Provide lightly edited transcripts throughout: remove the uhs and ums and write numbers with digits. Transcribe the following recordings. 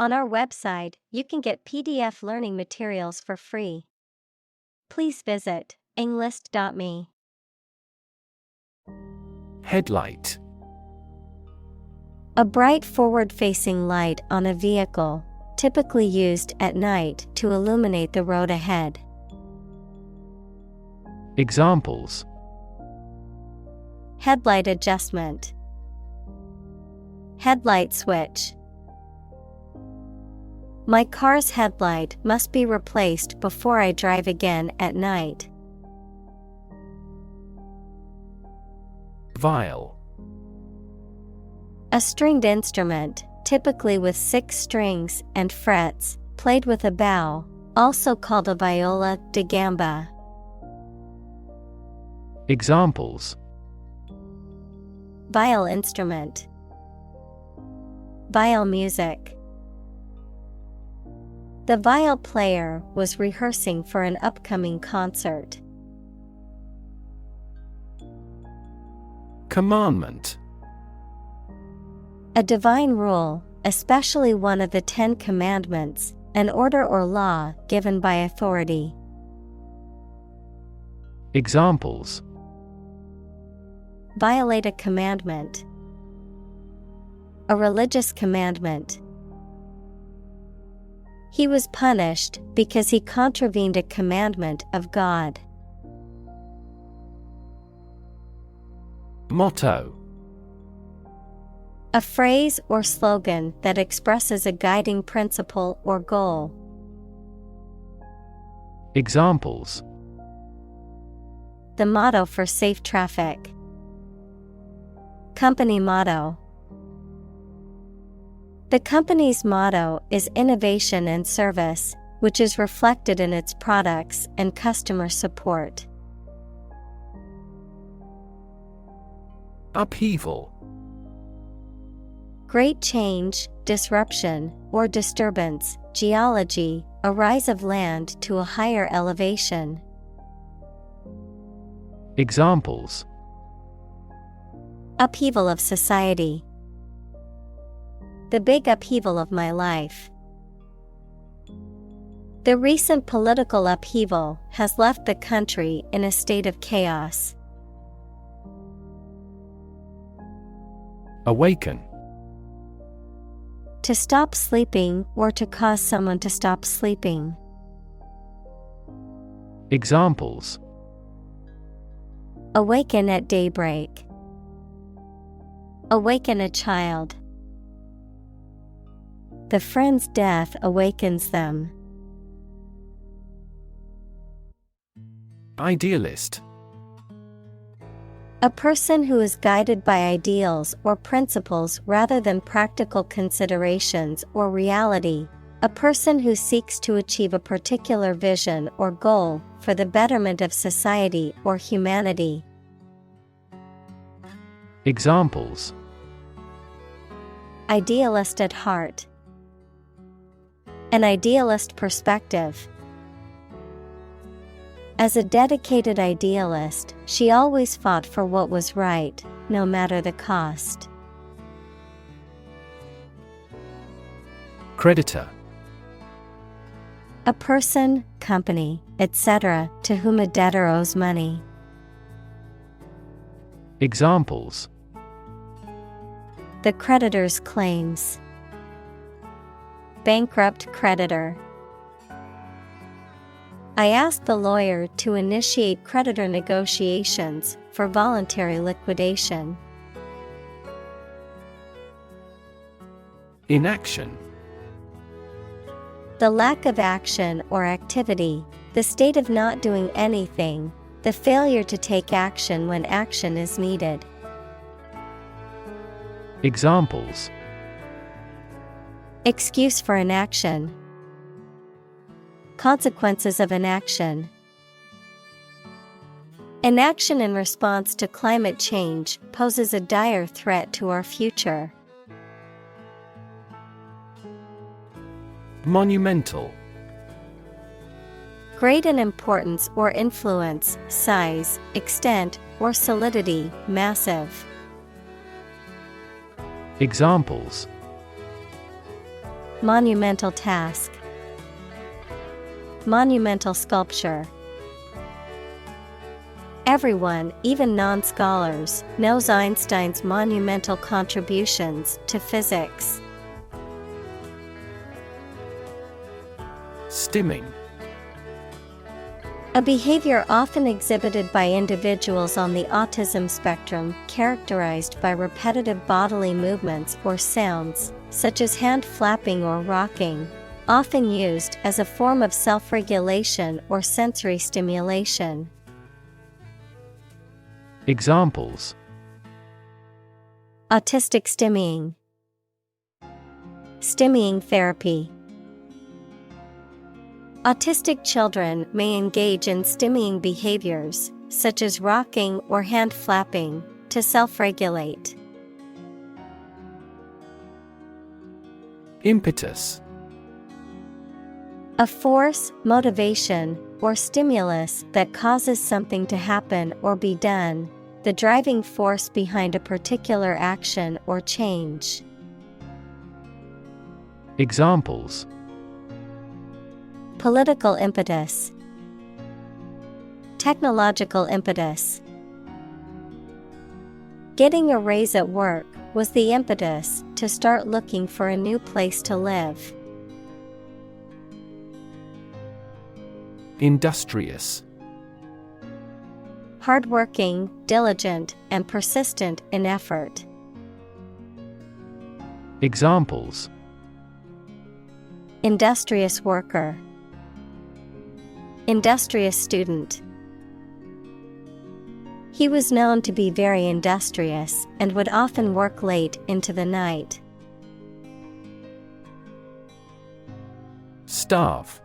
On our website, you can get PDF learning materials for free. Please visit englist.me. Headlight. A bright forward-facing light on a vehicle, typically used at night to illuminate the road ahead. Examples: Headlight adjustment. Headlight switch. My car's headlight must be replaced before I drive again at night. Viol. A stringed instrument, typically with 6 strings and frets, played with a bow, also called a viola da gamba. Examples: Viol instrument. Viol music. The viol player was rehearsing for an upcoming concert. Commandment. A divine rule, especially one of the 10 Commandments, an order or law given by authority. Examples: Violate a commandment. A religious commandment. He was punished because he contravened a commandment of God. Motto. A phrase or slogan that expresses a guiding principle or goal. Examples: The motto for safe traffic. Company motto. The company's motto is innovation and service, which is reflected in its products and customer support. Upheaval. Great change, disruption, or disturbance. Geology, a rise of land to a higher elevation. Examples: Upheaval of society. The big upheaval of my life. The recent political upheaval has left the country in a state of chaos. Awaken. To stop sleeping or to cause someone to stop sleeping. Examples: Awaken at daybreak. Awaken a child. The friend's death awakens them. Idealist. A person who is guided by ideals or principles rather than practical considerations or reality. A person who seeks to achieve a particular vision or goal for the betterment of society or humanity. Examples: Idealist at heart. An idealist perspective. As a dedicated idealist, she always fought for what was right, no matter the cost. Creditor. A person, company, etc., to whom a debtor owes money. Examples: The creditor's claims. Bankrupt creditor. I asked the lawyer to initiate creditor negotiations for voluntary liquidation. Inaction. The lack of action or activity, the state of not doing anything, the failure to take action when action is needed. Examples: Excuse for inaction. Consequences of inaction. Inaction in response to climate change poses a dire threat to our future. Monumental. Great in importance or influence, size, extent, or solidity, massive. Examples: Monumental task. Monumental sculpture. Everyone, even non-scholars, knows Einstein's monumental contributions to physics. Stimming. A behavior often exhibited by individuals on the autism spectrum characterized by repetitive bodily movements or sounds, such as hand flapping or rocking, often used as a form of self-regulation or sensory stimulation. Examples: Autistic stimming. Stimming therapy. Autistic children may engage in stimming behaviors, such as rocking or hand flapping, to self-regulate. Impetus. A force, motivation, or stimulus that causes something to happen or be done, the driving force behind a particular action or change. Examples: Political impetus. Technological impetus. Getting a raise at work was the impetus to start looking for a new place to live. Industrious. Hardworking, diligent, and persistent in effort. Examples: Industrious worker. Industrious student. He was known to be very industrious and would often work late into the night. Starve.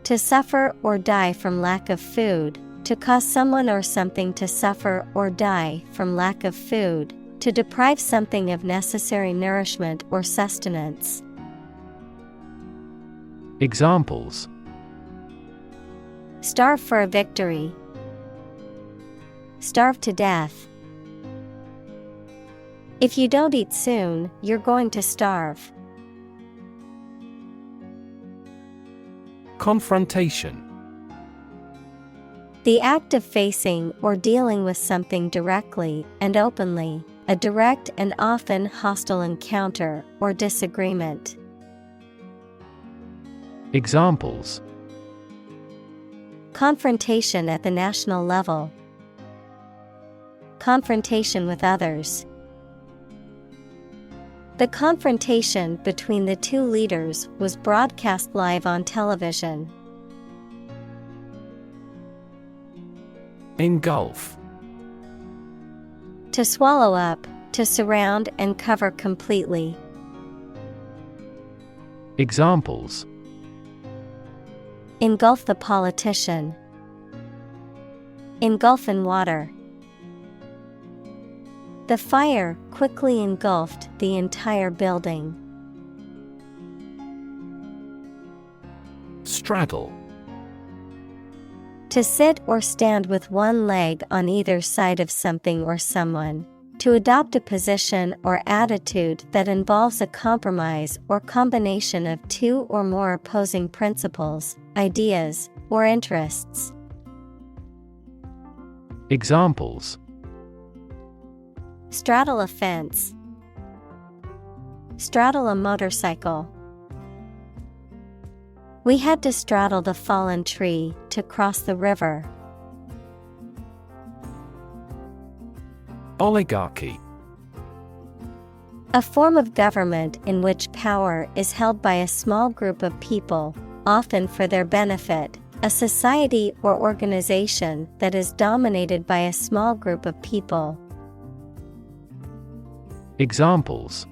To suffer or die from lack of food, to cause someone or something to suffer or die from lack of food, to deprive something of necessary nourishment or sustenance. Examples: Starve for a victory. Starve to death. If you don't eat soon, you're going to starve. Confrontation. The act of facing or dealing with something directly and openly, a direct and often hostile encounter or disagreement. Examples: Confrontation at the national level. Confrontation with others. The confrontation between the two leaders was broadcast live on television. Engulf. To swallow up, to surround and cover completely. Examples: Engulf the politician. Engulf in water. The fire quickly engulfed the entire building. Straddle. To sit or stand with one leg on either side of something or someone. To adopt a position or attitude that involves a compromise or combination of two or more opposing principles, ideas, or interests. Examples: Straddle a fence. Straddle a motorcycle. We had to straddle the fallen tree to cross the river. Oligarchy. A form of government in which power is held by a small group of people, often for their benefit, a society or organization that is dominated by a small group of people. Examples: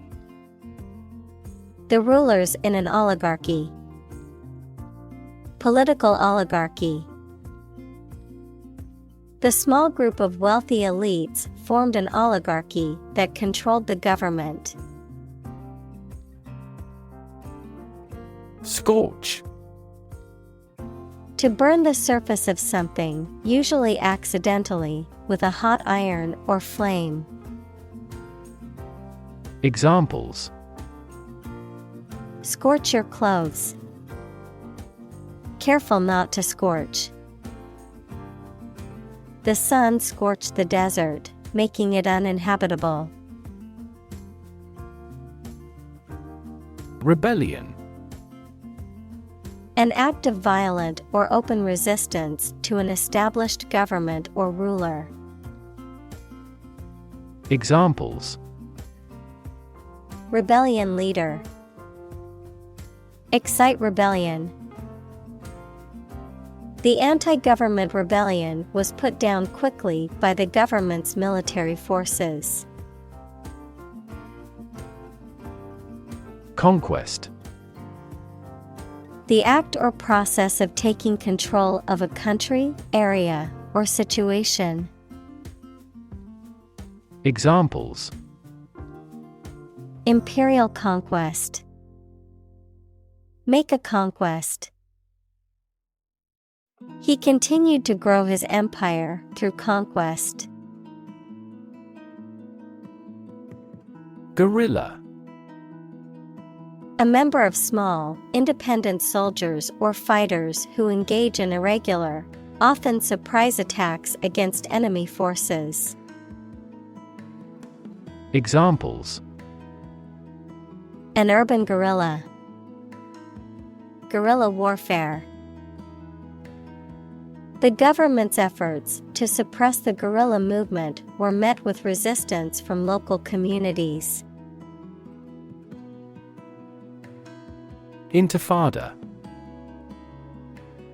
The rulers in an oligarchy. Political oligarchy. The small group of wealthy elites formed an oligarchy that controlled the government. Scorch. To burn the surface of something, usually accidentally, with a hot iron or flame. Examples: Scorch your clothes. Careful not to scorch. The sun scorched the desert, making it uninhabitable. Rebellion. An act of violent or open resistance to an established government or ruler. Examples: Rebellion leader. Excite rebellion. The anti-government rebellion was put down quickly by the government's military forces. Conquest. The act or process of taking control of a country, area, or situation. Examples: Imperial conquest. Make a conquest. He continued to grow his empire through conquest. Guerrilla. A member of small, independent soldiers or fighters who engage in irregular, often surprise attacks against enemy forces. Examples: An urban guerrilla. Guerrilla warfare. The government's efforts to suppress the guerrilla movement were met with resistance from local communities. Intifada.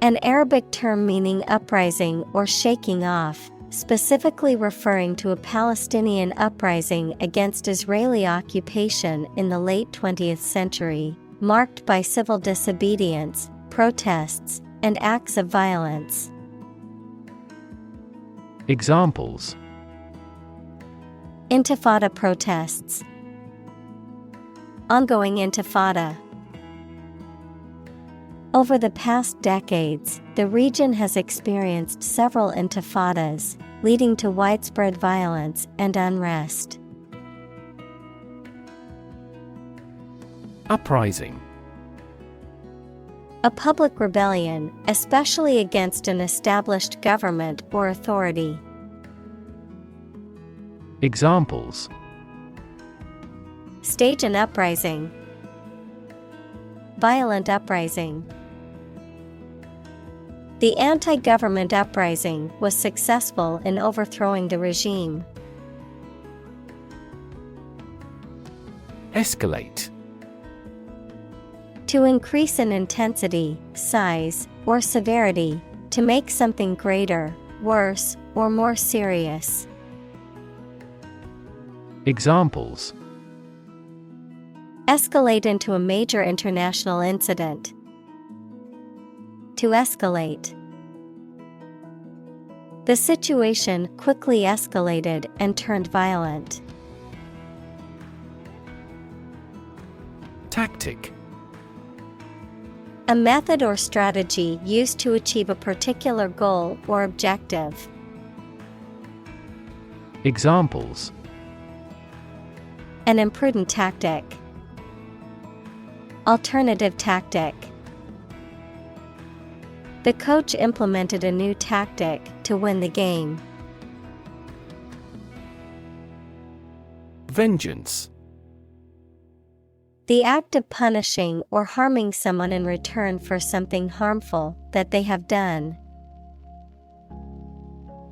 An Arabic term meaning uprising or shaking off, specifically referring to a Palestinian uprising against Israeli occupation in the late 20th century, marked by civil disobedience, protests, and acts of violence. Examples: Intifada protests. Ongoing intifada. Over the past decades, the region has experienced several intifadas, leading to widespread violence and unrest. Uprising. A public rebellion, especially against an established government or authority. Examples: Stage an uprising. Violent uprising. The anti-government uprising was successful in overthrowing the regime. Escalate. To increase in intensity, size, or severity, to make something greater, worse, or more serious. Examples: Escalate into a major international incident. To escalate. The situation quickly escalated and turned violent. Tactic. A method or strategy used to achieve a particular goal or objective. Examples: An imprudent tactic. Alternative tactic. The coach implemented a new tactic to win the game. Vengeance. The act of punishing or harming someone in return for something harmful that they have done.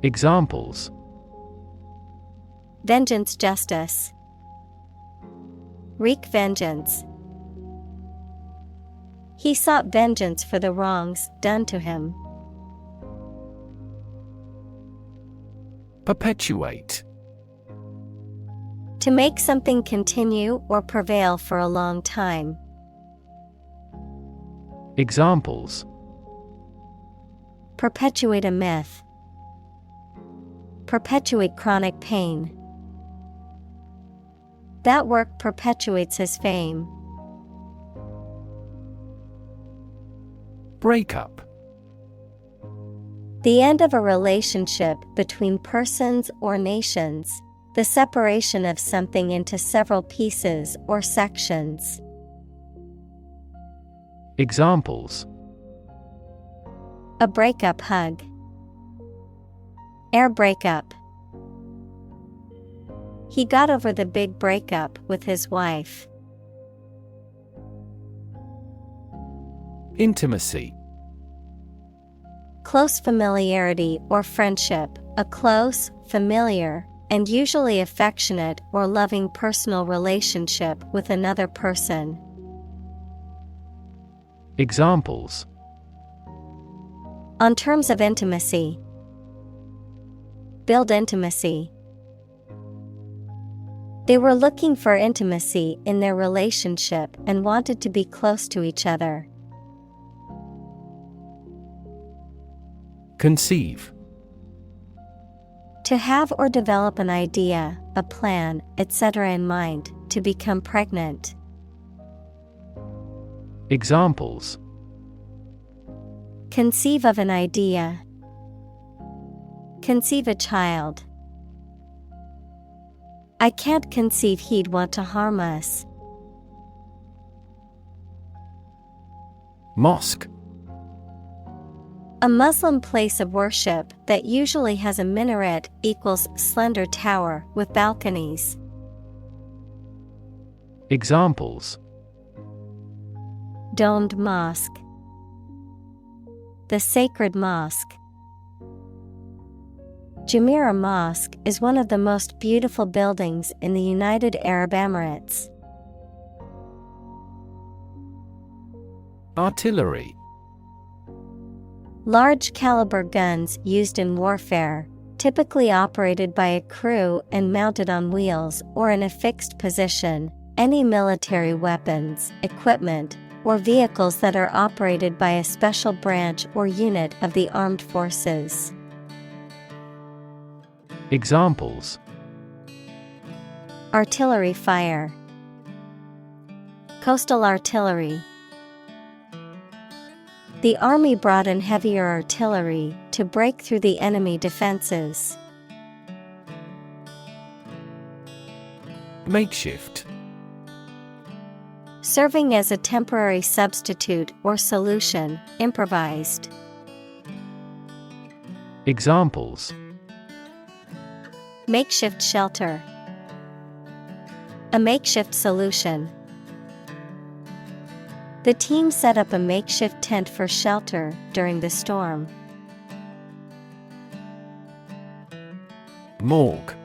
Examples: Vengeance justice. Wreak vengeance. He sought vengeance for the wrongs done to him. Perpetuate. To make something continue or prevail for a long time. Examples: Perpetuate a myth. Perpetuate chronic pain. That work perpetuates his fame. Breakup. The end of a relationship between persons or nations. The separation of something into several pieces or sections. Examples: a breakup hug, air breakup. He got over the big breakup with his wife. Intimacy. Close familiarity or friendship, a close, familiar, and usually affectionate or loving personal relationship with another person. Examples: on terms of intimacy, build intimacy. They were looking for intimacy in their relationship and wanted to be close to each other. Conceive. To have or develop an idea, a plan, etc. in mind, to become pregnant. Examples: conceive of an idea, conceive a child. I can't conceive he'd want to harm us. Mosque. A Muslim place of worship that usually has a minaret equals slender tower with balconies. Examples: domed mosque, the sacred mosque. Jumeirah Mosque is one of the most beautiful buildings in the United Arab Emirates. Artillery. Large caliber guns used in warfare, typically operated by a crew and mounted on wheels or in a fixed position. Any military weapons, equipment, or vehicles that are operated by a special branch or unit of the armed forces. Examples: artillery fire, coastal artillery. The army brought in heavier artillery to break through the enemy defenses. Makeshift. Serving as a temporary substitute or solution, improvised. Examples: makeshift shelter, a makeshift solution. The team set up a makeshift tent for shelter during the storm. Morgue.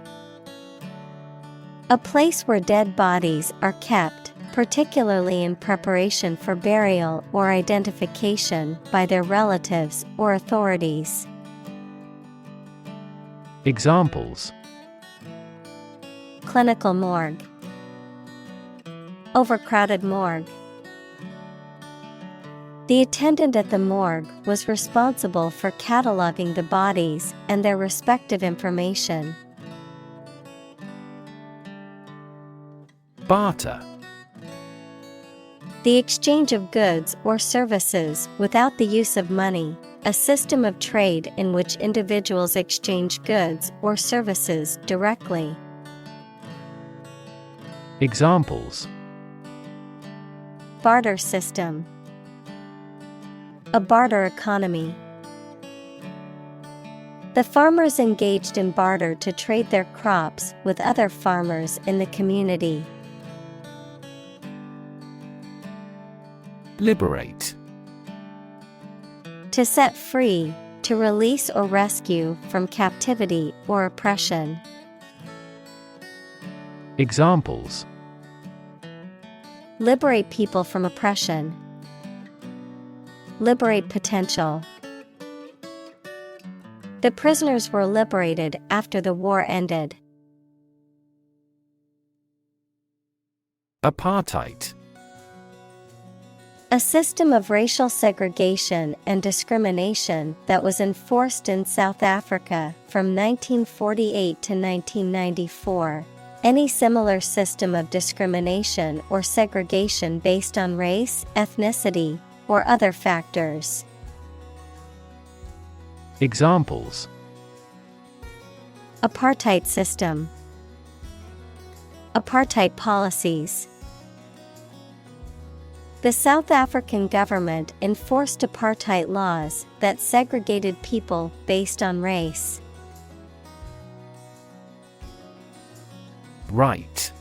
A place where dead bodies are kept, particularly in preparation for burial or identification by their relatives or authorities. Examples: clinical morgue, overcrowded morgue. The attendant at the morgue was responsible for cataloging the bodies and their respective information. Barter. The exchange of goods or services without the use of money, a system of trade in which individuals exchange goods or services directly. Examples: barter system, a barter economy. The farmers engaged in barter to trade their crops with other farmers in the community. Liberate. To set free, to release or rescue from captivity or oppression. Examples: liberate people from oppression, liberate potential. The prisoners were liberated after the war ended. Apartheid. A system of racial segregation and discrimination that was enforced in South Africa from 1948 to 1994. Any similar system of discrimination or segregation based on race, ethnicity, or other factors. Examples: apartheid system, apartheid policies. The South African government enforced apartheid laws that segregated people based on race. Rite.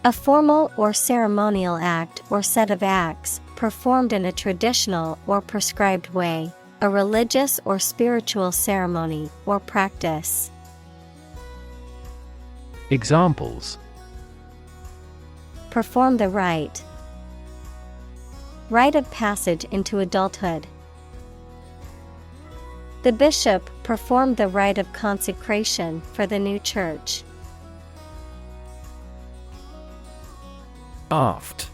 A formal or ceremonial act or set of acts, performed in a traditional or prescribed way, a religious or spiritual ceremony or practice. Examples: Perform the rite. Rite of passage into adulthood. The bishop performed the rite of consecration for the new church. Aft.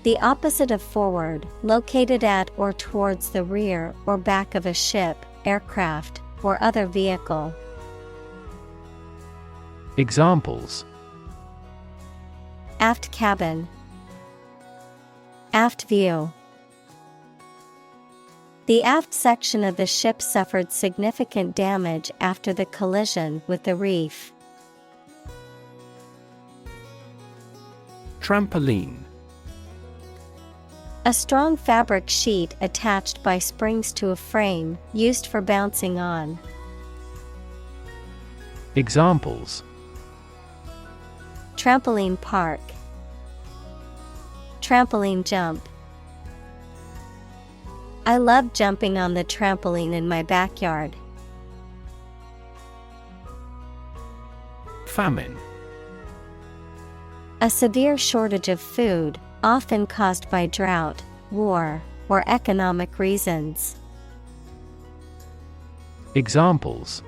The opposite of forward, located at or towards the rear or back of a ship, aircraft, or other vehicle. Examples: Aft cabin. Aft view. The aft section of the ship suffered significant damage after the collision with the reef. Trampoline. A strong fabric sheet attached by springs to a frame, used for bouncing on. Examples: Trampoline park. Trampoline jump. I love jumping on the trampoline in my backyard. Famine. A severe shortage of food, often caused by drought, war, or economic reasons. Examples: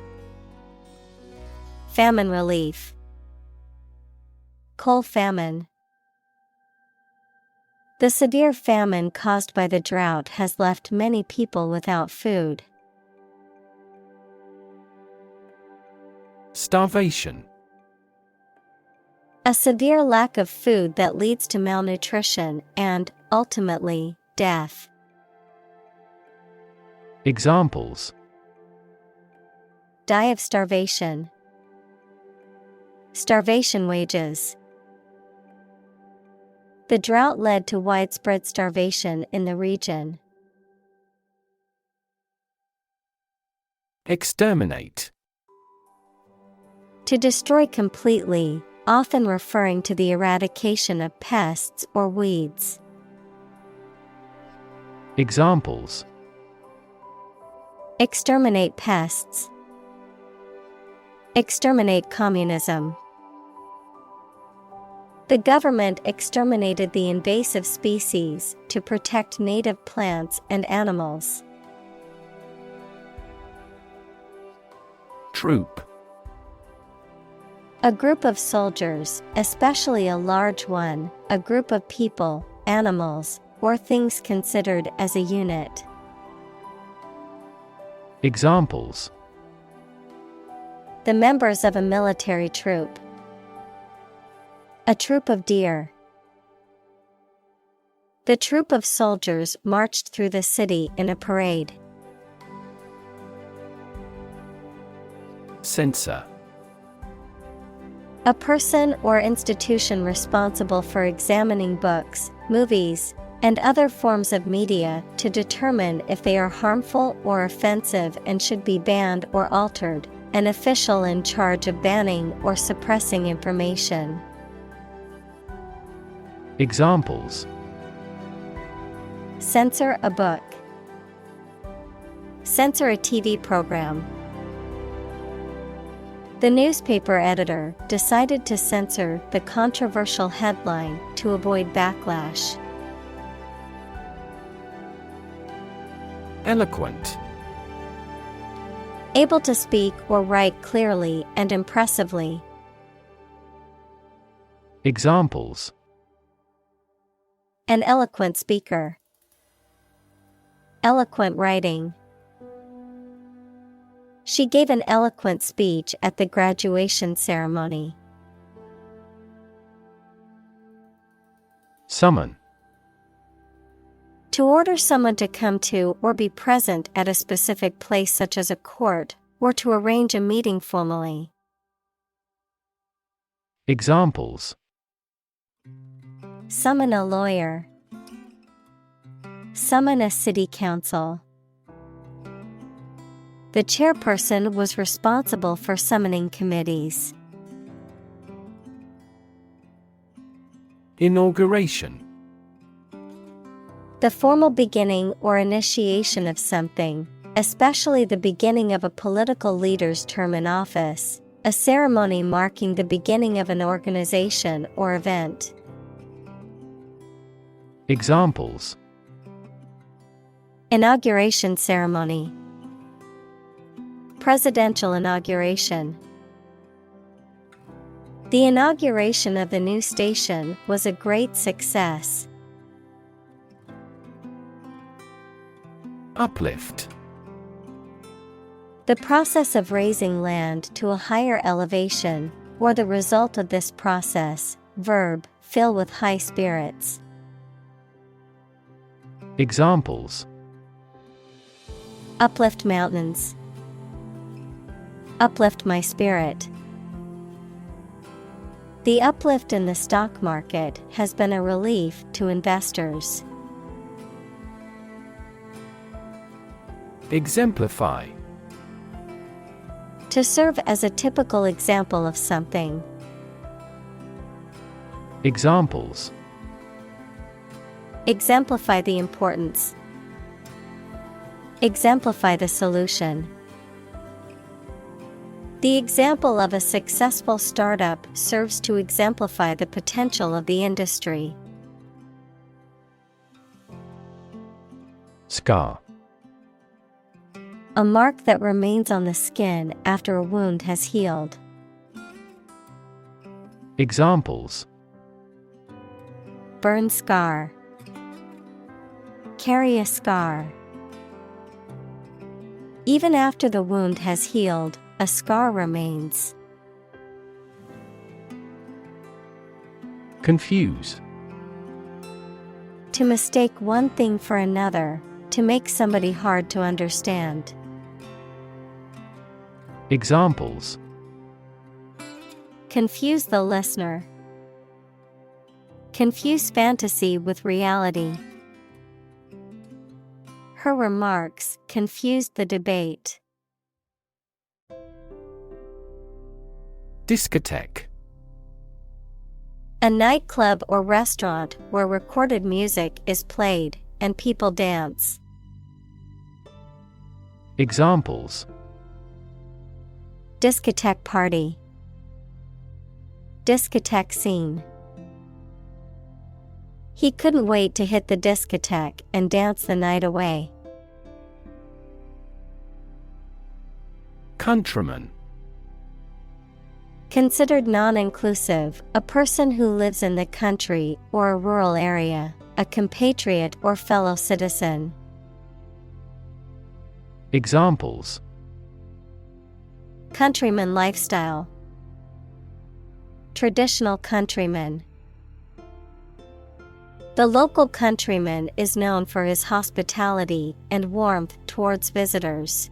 Famine relief. Coal famine. The severe famine caused by the drought has left many people without food. Starvation. A severe lack of food that leads to malnutrition and, ultimately, death. Examples: Die of starvation. Starvation wages. The drought led to widespread starvation in the region. Exterminate. To destroy completely, often referring to the eradication of pests or weeds. Examples: Exterminate pests. Exterminate communism. The government exterminated the invasive species to protect native plants and animals. Troop. A group of soldiers, especially a large one, a group of people, animals, or things considered as a unit. Examples: The members of a military troop. A troop of deer. The troop of soldiers marched through the city in a parade. Censor. A person or institution responsible for examining books, movies, and other forms of media to determine if they are harmful or offensive and should be banned or altered, an official in charge of banning or suppressing information. Examples: Censor a book. Censor a TV program. The newspaper editor decided to censor the controversial headline to avoid backlash. Eloquent. Able to speak or write clearly and impressively. Examples: An eloquent speaker. Eloquent writing. She gave an eloquent speech at the graduation ceremony. Summon. To order someone to come to or be present at a specific place such as a court, or to arrange a meeting formally. Examples: Summon a lawyer. Summon a city council. The chairperson was responsible for summoning committees. Inauguration. The formal beginning or initiation of something, especially the beginning of a political leader's term in office, a ceremony marking the beginning of an organization or event. Examples: Inauguration ceremony. Presidential inauguration. The inauguration of the new station was a great success. Uplift. The process of raising land to a higher elevation, or the result of this process. Verb, fill with high spirits. Examples: Uplift mountains. Uplift my spirit. The uplift in the stock market has been a relief to investors. Exemplify. To serve as a typical example of something. Examples: Exemplify the importance. Exemplify the solution. The example of a successful startup serves to exemplify the potential of the industry. Scar. A mark that remains on the skin after a wound has healed. Examples: Burn scar. Carry a scar. Even after the wound has healed, a scar remains. Confuse. To mistake one thing for another, to make somebody hard to understand. Examples: Confuse the listener. Confuse fantasy with reality. Her remarks confused the debate. Discotheque. A nightclub or restaurant where recorded music is played and people dance. Examples: Discotheque party. Discotheque scene. He couldn't wait to hit the discotheque and dance the night away. Countryman. Considered non-inclusive, a person who lives in the country or a rural area, a compatriot or fellow citizen. Examples: Countryman lifestyle. Traditional countryman. The local countryman is known for his hospitality and warmth towards visitors.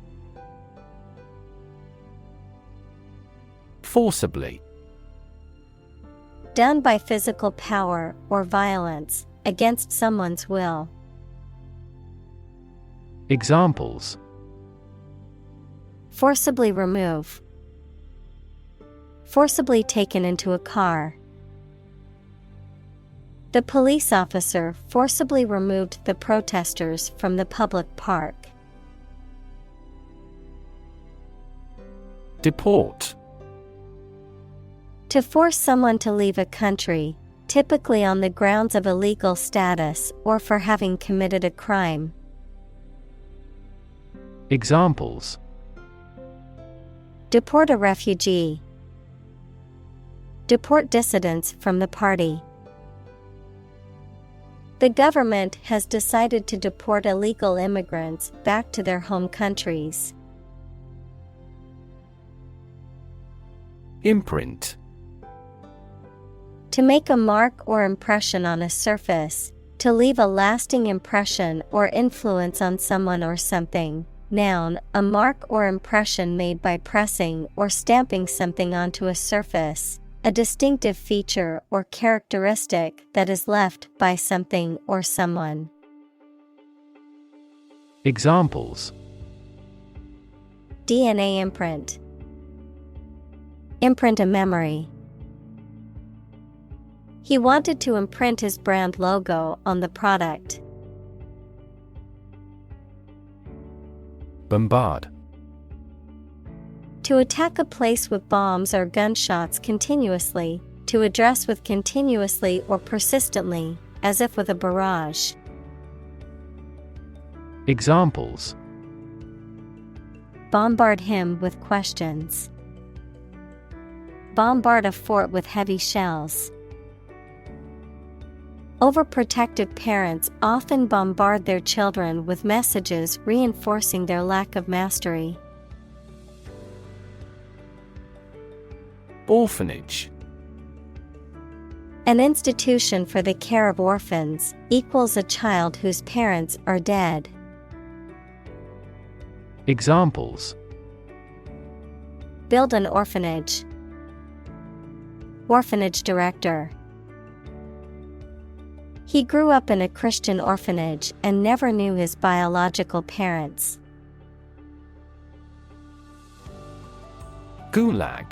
Forcibly. Done by physical power or violence, against someone's will. Examples: Forcibly remove. Forcibly taken into a car. The police officer forcibly removed the protesters from the public park. Deport. To force someone to leave a country, typically on the grounds of illegal status or for having committed a crime. Examples: Deport a refugee. Deport dissidents from the party. The government has decided to deport illegal immigrants back to their home countries. Imprint. To make a mark or impression on a surface, to leave a lasting impression or influence on someone or something. Noun, a mark or impression made by pressing or stamping something onto a surface, A distinctive feature or characteristic that is left by something or someone. Examples: DNA imprint. Imprint a memory. He wanted to imprint his brand logo on the product. Bombard. To attack a place with bombs or gunshots continuously, to address with continuously or persistently, as if with a barrage. Examples: Bombard him with questions. Bombard a fort with heavy shells. Overprotective parents often bombard their children with messages reinforcing their lack of mastery. Orphanage. An institution for the care of orphans, equals a child whose parents are dead. Examples: Build an orphanage. Orphanage director. He grew up in a Christian orphanage and never knew his biological parents. Gulag.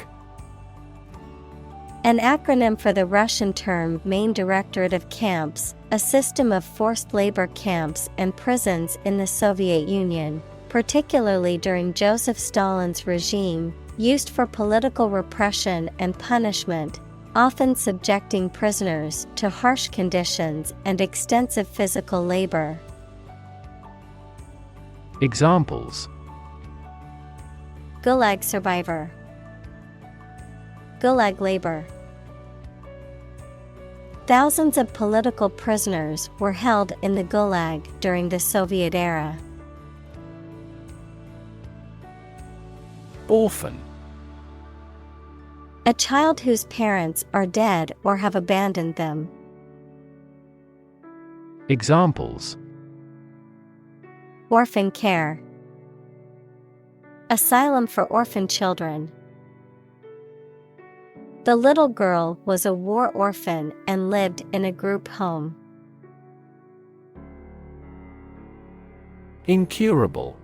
An acronym for the Russian term Main Directorate of Camps, a system of forced labor camps and prisons in the Soviet Union, particularly during Joseph Stalin's regime, used for political repression and punishment, often subjecting prisoners to harsh conditions and extensive physical labor. Examples: Gulag survivor. Gulag labor. Thousands of political prisoners were held in the Gulag during the Soviet era. Orphan. A child whose parents are dead or have abandoned them. Examples: Orphan care. Asylum for orphan children. The little girl was a war orphan and lived in a group home. Incurable.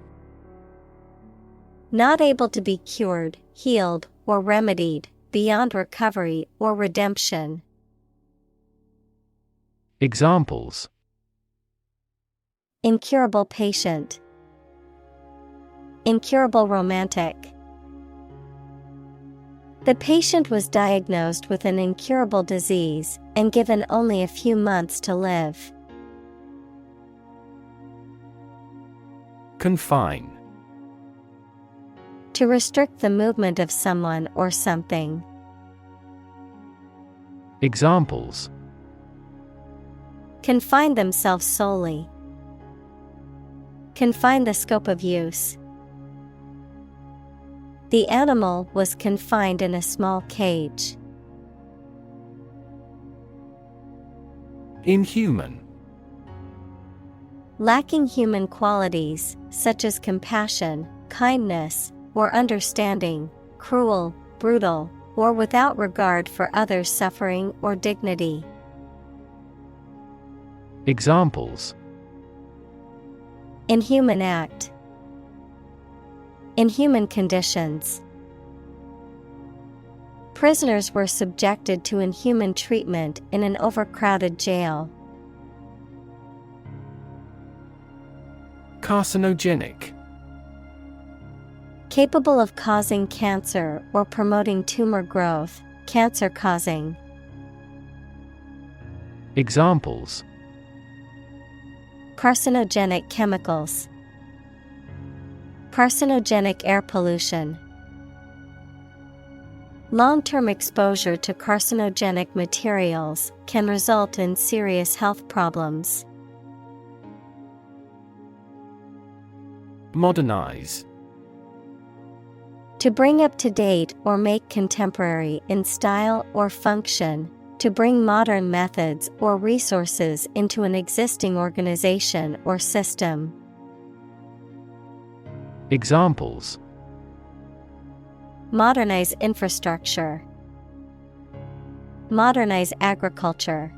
Not able to be cured, healed, or remedied, beyond recovery or redemption. Examples: Incurable patient. Incurable romantic. The patient was diagnosed with an incurable disease and given only a few months to live. Confine. To restrict the movement of someone or something. Examples: Confine themselves solely. Confine the scope of use. The animal was confined in a small cage. Inhuman. Lacking human qualities, such as compassion, kindness, or understanding, cruel, brutal, or without regard for others' suffering or dignity. Examples: Inhuman act. Inhuman conditions. Prisoners were subjected to inhuman treatment in an overcrowded jail. Carcinogenic. Capable of causing cancer or promoting tumor growth, cancer causing. Examples: Carcinogenic chemicals. Carcinogenic air pollution. Long-term exposure to carcinogenic materials can result in serious health problems. Modernize. To bring up to date or make contemporary in style or function, to bring modern methods or resources into an existing organization or system. Examples: Modernize infrastructure. Modernize agriculture.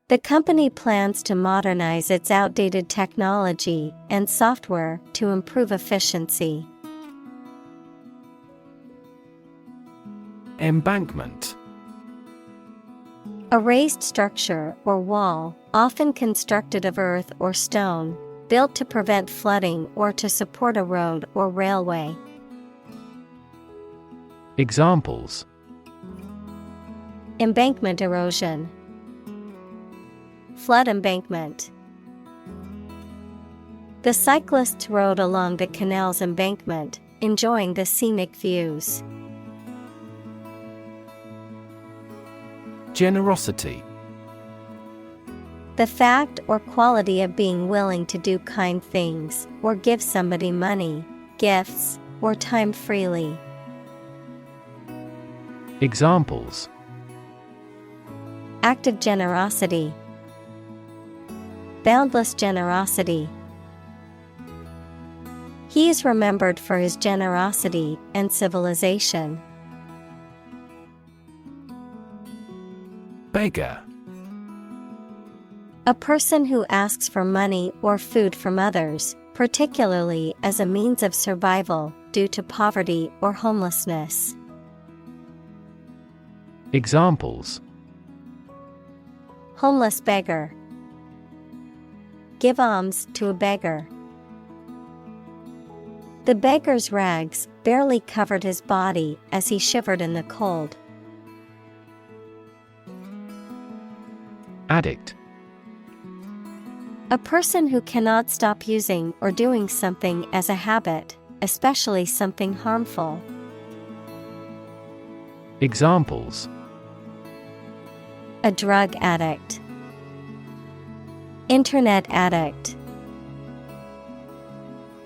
The company plans to modernize its outdated technology and software to improve efficiency. Embankment. A raised structure or wall, often constructed of earth or stone, built to prevent flooding or to support a road or railway. Examples: Embankment erosion. Flood embankment. The cyclists rode along the canal's embankment, enjoying the scenic views. Generosity. The fact or quality of being willing to do kind things, or give somebody money, gifts, or time freely. Examples: Act of generosity. Boundless generosity. He is remembered for his generosity and civilization. Beggar. A person who asks for money or food from others, particularly as a means of survival due to poverty or homelessness. Examples: Homeless beggar. Give alms to a beggar. The beggar's rags barely covered his body as he shivered in the cold. Addict. A person who cannot stop using or doing something as a habit, especially something harmful. Examples: A drug addict. Internet addict.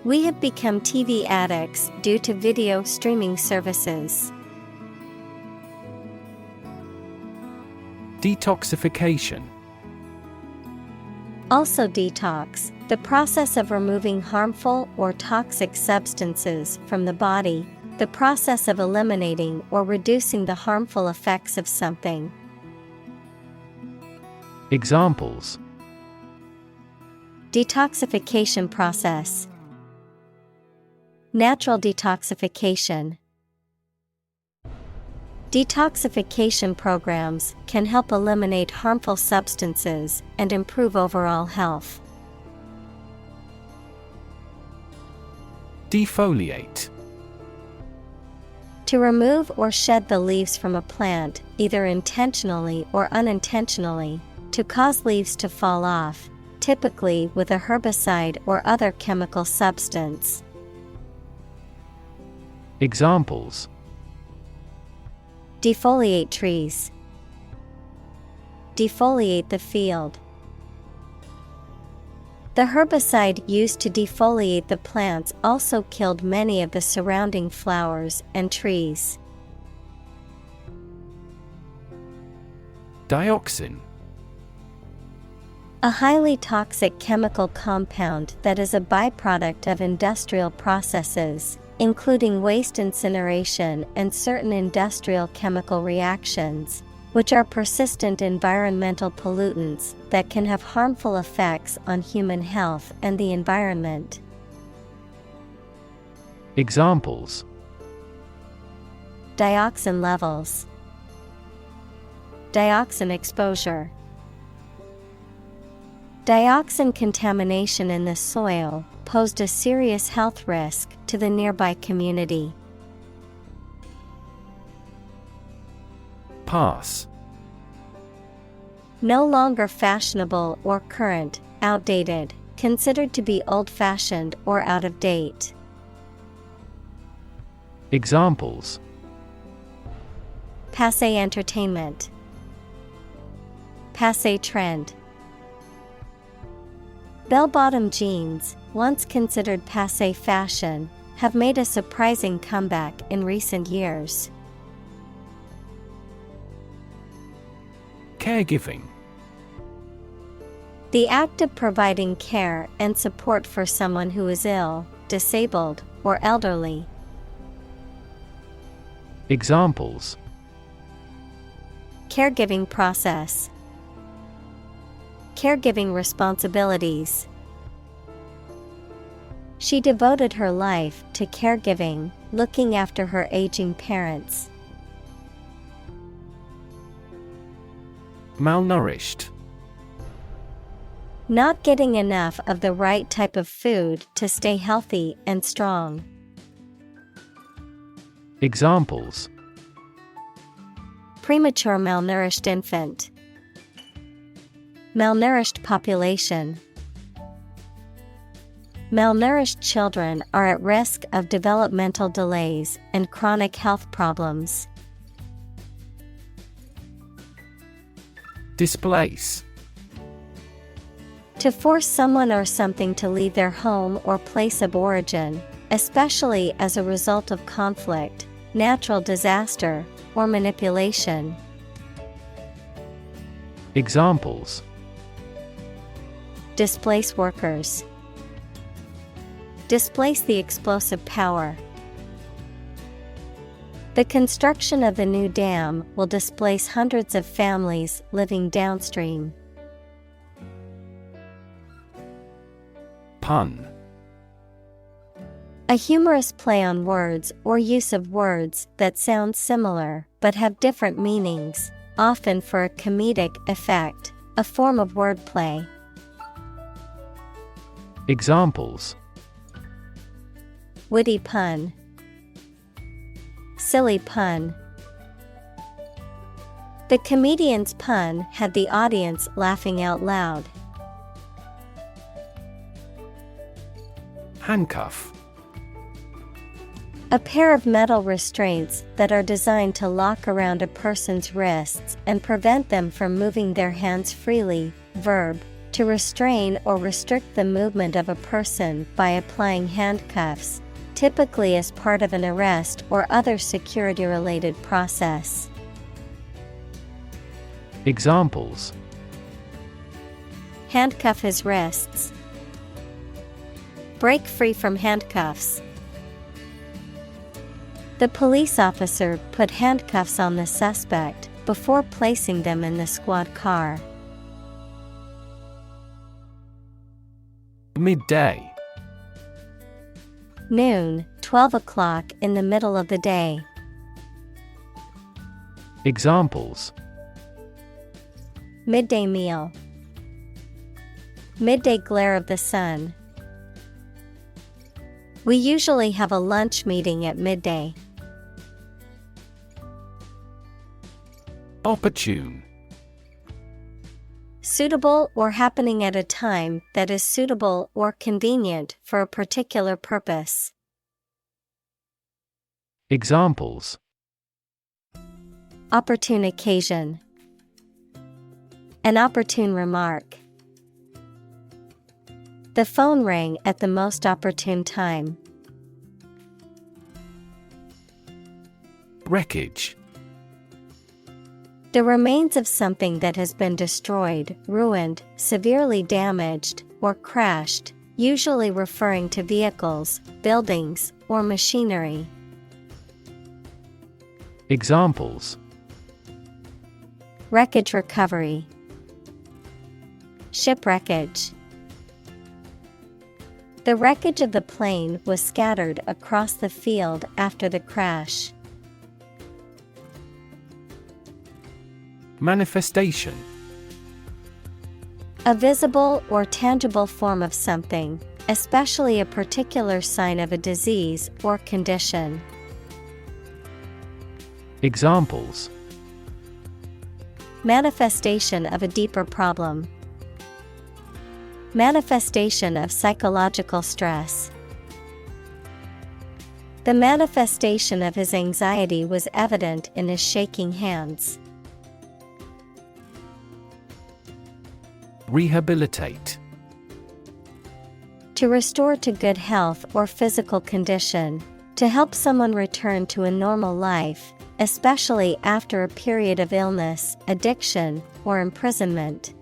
We have become TV addicts due to video streaming services. Detoxification. Also detox, the process of removing harmful or toxic substances from the body, the process of eliminating or reducing the harmful effects of something. Examples: Detoxification process. Natural detoxification. Detoxification programs can help eliminate harmful substances and improve overall health. Defoliate. To remove or shed the leaves from a plant, either intentionally or unintentionally, to cause leaves to fall off, typically with a herbicide or other chemical substance. Examples: Defoliate trees. Defoliate the field. The herbicide used to defoliate the plants also killed many of the surrounding flowers and trees. Dioxin. A highly toxic chemical compound that is a byproduct of industrial processes, including waste incineration and certain industrial chemical reactions, which are persistent environmental pollutants that can have harmful effects on human health and the environment. Examples: Dioxin levels. Dioxin exposure. Dioxin contamination in the soil posed a serious health risk to the nearby community. Pass. No longer fashionable or current, outdated, considered to be old-fashioned or out of date. Examples: Passé entertainment. Passé trend. Bell-bottom jeans, once considered passé fashion, have made a surprising comeback in recent years. Caregiving. The act of providing care and support for someone who is ill, disabled, or elderly. Examples: Caregiving process. Caregiving responsibilities. She devoted her life to caregiving, looking after her aging parents. Malnourished. Not getting enough of the right type of food to stay healthy and strong. Examples: Premature malnourished infant. Malnourished population. Malnourished children are at risk of developmental delays and chronic health problems. Displace. To force someone or something to leave their home or place of origin, especially as a result of conflict, natural disaster, or manipulation. Examples: Displace workers. Displace the explosive power. The construction of the new dam will displace hundreds of families living downstream. Pun. A humorous play on words or use of words that sound similar but have different meanings, often for a comedic effect, a form of wordplay. Examples: Witty pun. Silly pun. The comedian's pun had the audience laughing out loud. Handcuff. A pair of metal restraints that are designed to lock around a person's wrists and prevent them from moving their hands freely. Verb: to restrain or restrict the movement of a person by applying handcuffs, typically as part of an arrest or other security-related process. Examples: Handcuff his wrists. Break free from handcuffs. The police officer put handcuffs on the suspect before placing them in the squad car. Midday. Noon, 12 o'clock in the middle of the day. Examples: Midday meal. Midday glare of the sun. We usually have a lunch meeting at midday. Opportune. Suitable or happening at a time that is suitable or convenient for a particular purpose. Examples: Opportune occasion. An opportune remark. The phone rang at the most opportune time. Wreckage. The remains of something that has been destroyed, ruined, severely damaged, or crashed, usually referring to vehicles, buildings, or machinery. Examples: Wreckage recovery. Shipwreckage. The wreckage of the plane was scattered across the field after the crash. Manifestation. A visible or tangible form of something, especially a particular sign of a disease or condition. Examples: Manifestation of a deeper problem. Manifestation of psychological stress. The manifestation of his anxiety was evident in his shaking hands. Rehabilitate. To restore to good health or physical condition. To help someone return to a normal life, especially after a period of illness, addiction, or imprisonment.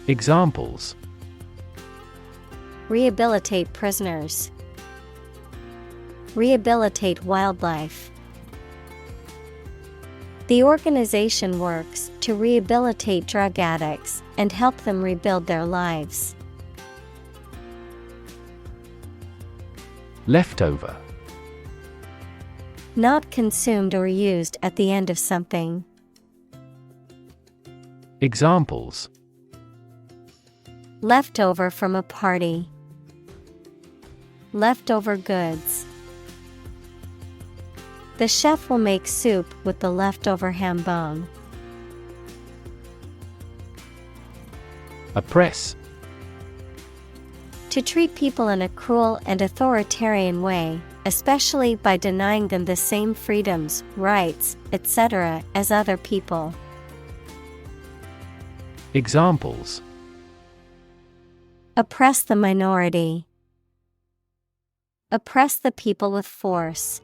Examples: Rehabilitate prisoners. Rehabilitate wildlife. The organization works to rehabilitate drug addicts and help them rebuild their lives. Leftover. Not consumed or used at the end of something. Examples: Leftover from a party. Leftover goods. The chef will make soup with the leftover ham bone. Oppress. To treat people in a cruel and authoritarian way, especially by denying them the same freedoms, rights, etc. as other people. Examples: Oppress the minority. Oppress the people with force.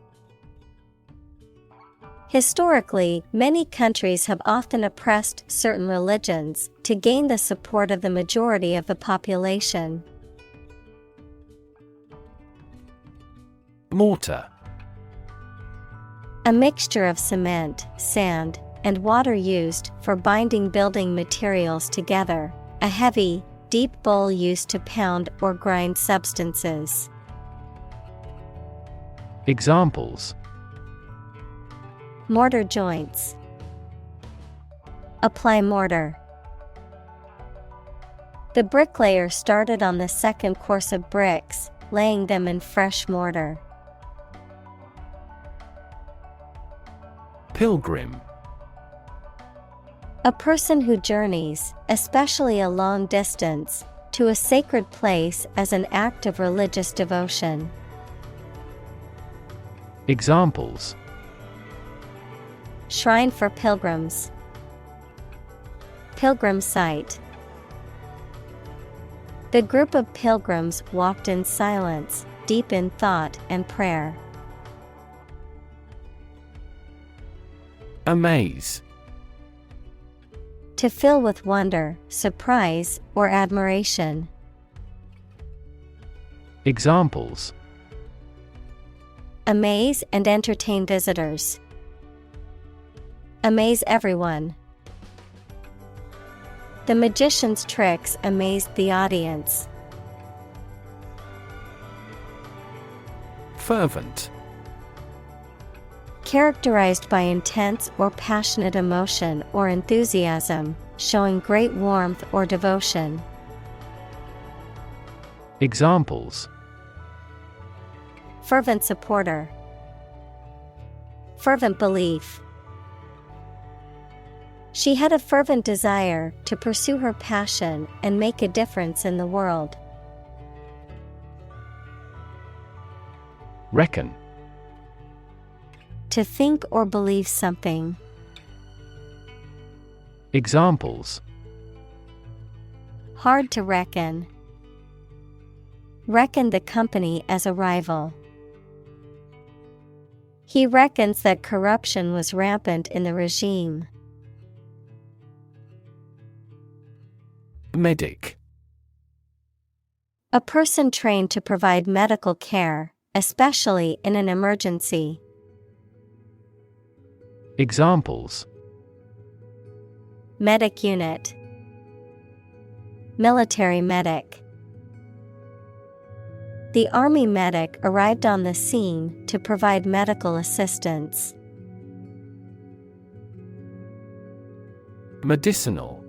Historically, many countries have often oppressed certain religions to gain the support of the majority of the population. Mortar. A mixture of cement, sand, and water used for binding building materials together, a heavy, deep bowl used to pound or grind substances. Examples: Mortar joints. Apply mortar. The bricklayer started on the second course of bricks, laying them in fresh mortar. Pilgrim. A person who journeys, especially a long distance, to a sacred place as an act of religious devotion. Examples: Shrine for pilgrims. Pilgrim site. The group of pilgrims walked in silence, deep in thought and prayer. Amaze. To fill with wonder, surprise, or admiration. Examples: Amaze and entertain visitors. Amaze everyone. The magician's tricks amazed the audience. Fervent. Characterized by intense or passionate emotion or enthusiasm, showing great warmth or devotion. Examples: Fervent supporter. Fervent belief. She had a fervent desire to pursue her passion and make a difference in the world. Reckon. To think or believe something. Examples: Hard to reckon. Reckon the company as a rival. He reckons that corruption was rampant in the regime. Medic. A person trained to provide medical care, especially in an emergency. Examples: Medic unit. Military medic. The army medic arrived on the scene to provide medical assistance. Medicinal.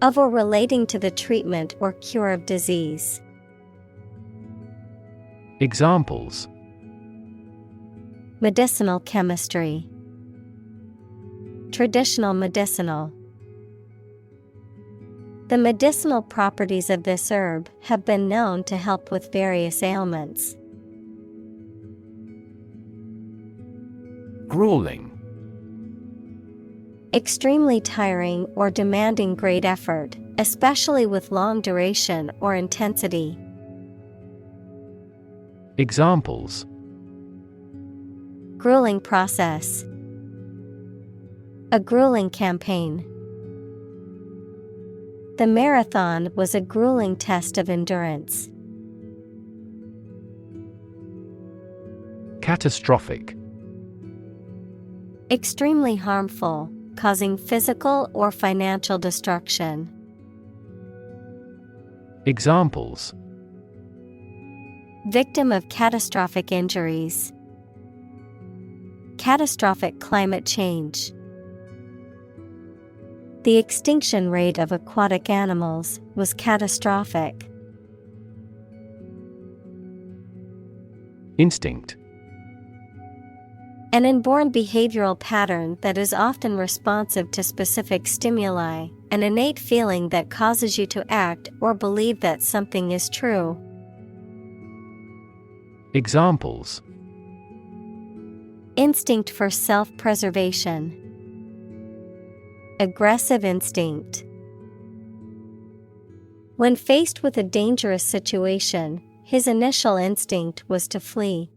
Of or relating to the treatment or cure of disease. Examples: Medicinal chemistry. Traditional medicinal. The medicinal properties of this herb have been known to help with various ailments. Grueling. Extremely tiring or demanding great effort, especially with long duration or intensity. Examples: Grueling process. A grueling campaign. The marathon was a grueling test of endurance. Catastrophic. Extremely harmful, causing physical or financial destruction. Examples: Victim of catastrophic injuries. Catastrophic climate change. The extinction rate of aquatic animals was catastrophic. Instinct. An inborn behavioral pattern that is often responsive to specific stimuli, an innate feeling that causes you to act or believe that something is true. Examples: Instinct for self-preservation. Aggressive instinct. When faced with a dangerous situation, his initial instinct was to flee.